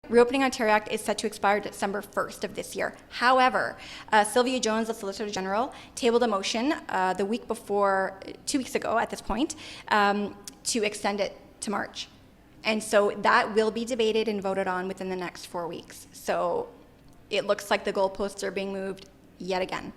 Reopening Ontario Act is set to expire December 1st of this year. However, Sylvia Jones, the Solicitor General, tabled a motion the week before, 2 weeks ago at this point, to extend it to March. And so that will be debated and voted on within the next 4 weeks. So it looks like the goalposts are being moved yet again.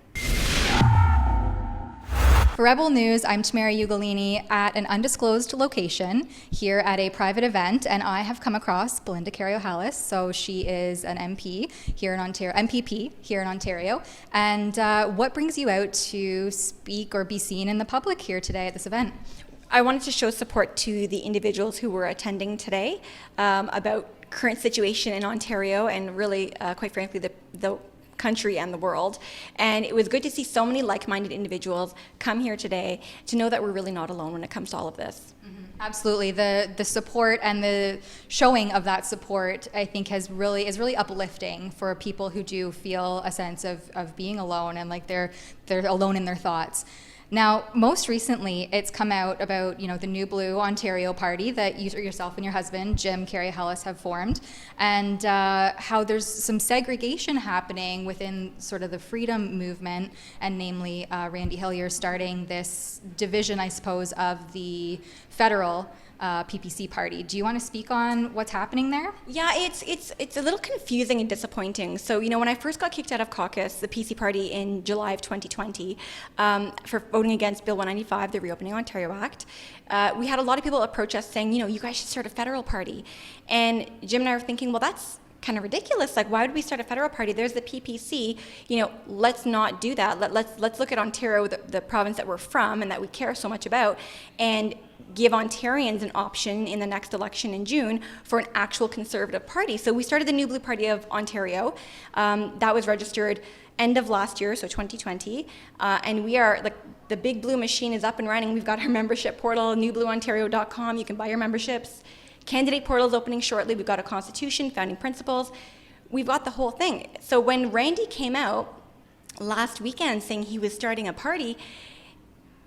For Rebel News, I'm Tamara Ugolini at an undisclosed location here at a private event, and I have come across Belinda Karahalios. So she is an MP here in Ontario, MPP here in Ontario. And what brings you out to speak or be seen in the public here today at this event? I wanted to show support to the individuals who were attending today about current situation in Ontario and really, quite frankly, the country and the world. And it was good to see so many like-minded individuals come here today to know that we're really not alone when it comes to all of this. Mm-hmm. Absolutely. The support and the showing of that support, I think, is really uplifting for people who do feel a sense of being alone and like they're alone in their thoughts. Now, most recently, it's come out about, the New Blue Ontario Party that you yourself and your husband, Jim Karahalios, have formed, and how there's some segregation happening within sort of the freedom movement, and namely Randy Hillier starting this division, I suppose, of the federal PPC party. Do you want to speak on what's happening there? Yeah, it's a little confusing and disappointing. So, when I first got kicked out of caucus, the PC party in July of 2020, for voting against Bill 195, the Reopening Ontario Act, we had a lot of people approach us saying, you guys should start a federal party. And Jim and I were thinking, well, that's kind of ridiculous. Like, why would we start a federal party? There's the PPC. Let's not do that. Let's look at Ontario, the province that we're from and that we care so much about, and give Ontarians an option in the next election in June for an actual Conservative party. So we started the New Blue Party of Ontario. That was registered end of last year, so 2020. And we are, like, the Big Blue machine is up and running. We've got our membership portal, newblueontario.com. You can buy your memberships. Candidate portal is opening shortly. We've got a constitution, founding principles. We've got the whole thing. So when Randy came out last weekend saying he was starting a party,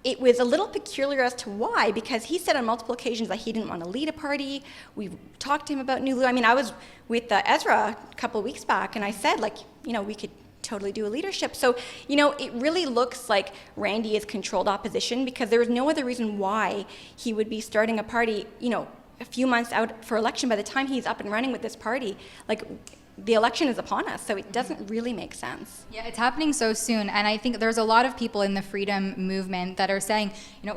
it was a little peculiar as to why, because he said on multiple occasions that he didn't want to lead a party. We talked to him about New Blue. I mean, I was with Ezra a couple of weeks back, and I said, we could totally do a leadership. So, it really looks like Randy is controlled opposition, because there was no other reason why he would be starting a party, a few months out for election. By the time he's up and running with this party, the election is upon us, so it doesn't really make sense. Yeah, it's happening so soon, and I think there's a lot of people in the freedom movement that are saying,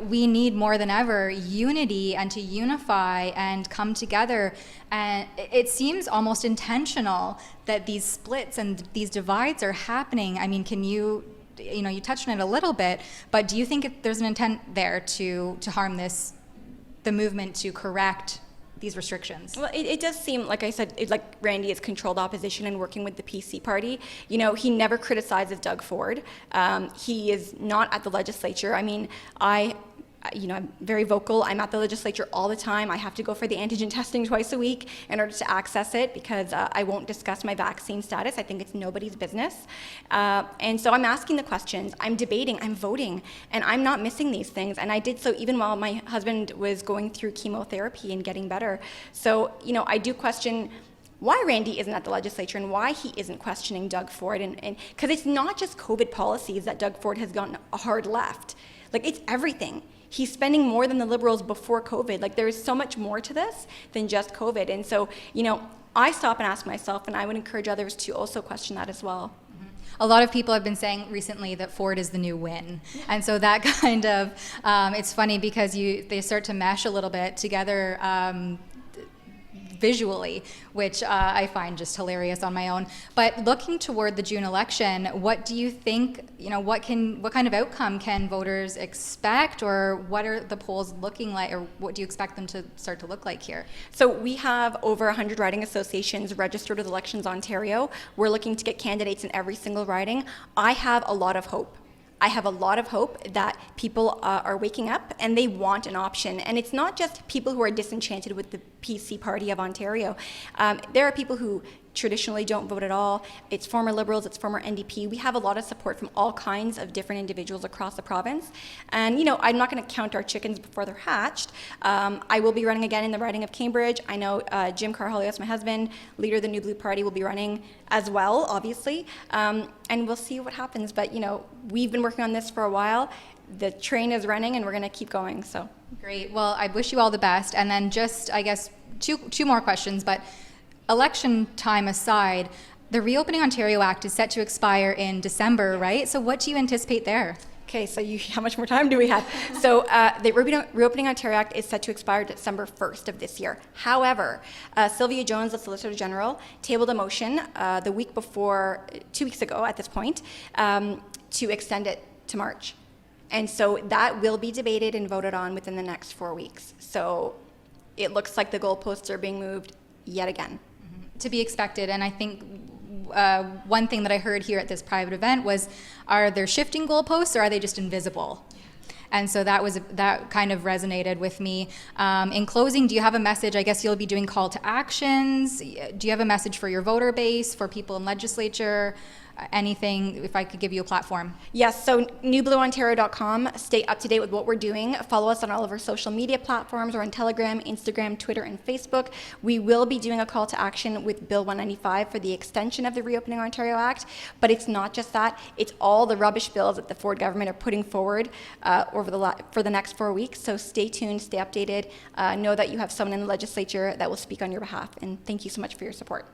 we need more than ever unity and to unify and come together. And it seems almost intentional that these splits and these divides are happening. I mean, can you touched on it a little bit, but do you think there's an intent there to harm the movement, to correct these restrictions? Well, it does seem, like I said, like Randy is controlled opposition and working with the PC party. He never criticizes Doug Ford. He is not at the legislature. I mean, I'm very vocal. I'm at the legislature all the time. I have to go for the antigen testing twice a week in order to access it, because I won't discuss my vaccine status. I think it's nobody's business. And so I'm asking the questions, I'm debating, I'm voting, and I'm not missing these things. And I did so even while my husband was going through chemotherapy and getting better. So, I do question why Randy isn't at the legislature and why he isn't questioning Doug Ford. And because it's not just COVID policies that Doug Ford has gone hard left. It's everything. He's spending more than the Liberals before COVID. There's so much more to this than just COVID. And so, I stop and ask myself, and I would encourage others to also question that as well. Mm-hmm. A lot of people have been saying recently that Ford is the new win. And so that kind of, it's funny because they start to mesh a little bit together visually, which I find just hilarious on my own. But looking toward the June election, what do you think, what kind of outcome can voters expect, or what are the polls looking like, or what do you expect them to start to look like here? So we have over 100 riding associations registered with Elections Ontario. We're looking to get candidates in every single riding. I have a lot of hope. That people are waking up and they want an option. And it's not just people who are disenchanted with the PC party of Ontario. There are people who traditionally don't vote at all. It's former Liberals, it's former NDP. We have a lot of support from all kinds of different individuals across the province. And, you know, I'm not going to count our chickens before they're hatched. I will be running again in the riding of Cambridge. I know Jim Karahalios, my husband, leader of the New Blue Party, will be running as well, obviously. And we'll see what happens. But, you know, we've been working on this for a while. The train is running and we're going to keep going. So great. Well, I wish you all the best. And then just, I guess, two more questions. But election time aside, the Reopening Ontario Act is set to expire in December, right? So what do you anticipate there? Okay, so how much more time do we have? So the Reopening Ontario Act is set to expire December 1st of this year. However, Sylvia Jones, the Solicitor General, tabled a motion the week before, 2 weeks ago at this point, to extend it to March. And so that will be debated and voted on within the next 4 weeks. So it looks like the goalposts are being moved yet again. To be expected. And I think one thing that I heard here at this private event was, are there shifting goalposts or are they just invisible? And so that kind of resonated with me. In closing, do you have a message? I guess you'll be doing call to actions. Do you have a message for your voter base, for people in legislature? Anything, if I could give you a platform. Yes, so newblueontario.com. Stay up to date with what we're doing. Follow us on all of our social media platforms. We're on Telegram, Instagram, Twitter, and Facebook. We will be doing a call to action with Bill 195 for the extension of the Reopening Ontario Act. But it's not just that. It's all the rubbish bills that the Ford government are putting forward for the next 4 weeks. So stay tuned, stay updated. Know that you have someone in the legislature that will speak on your behalf. And thank you so much for your support.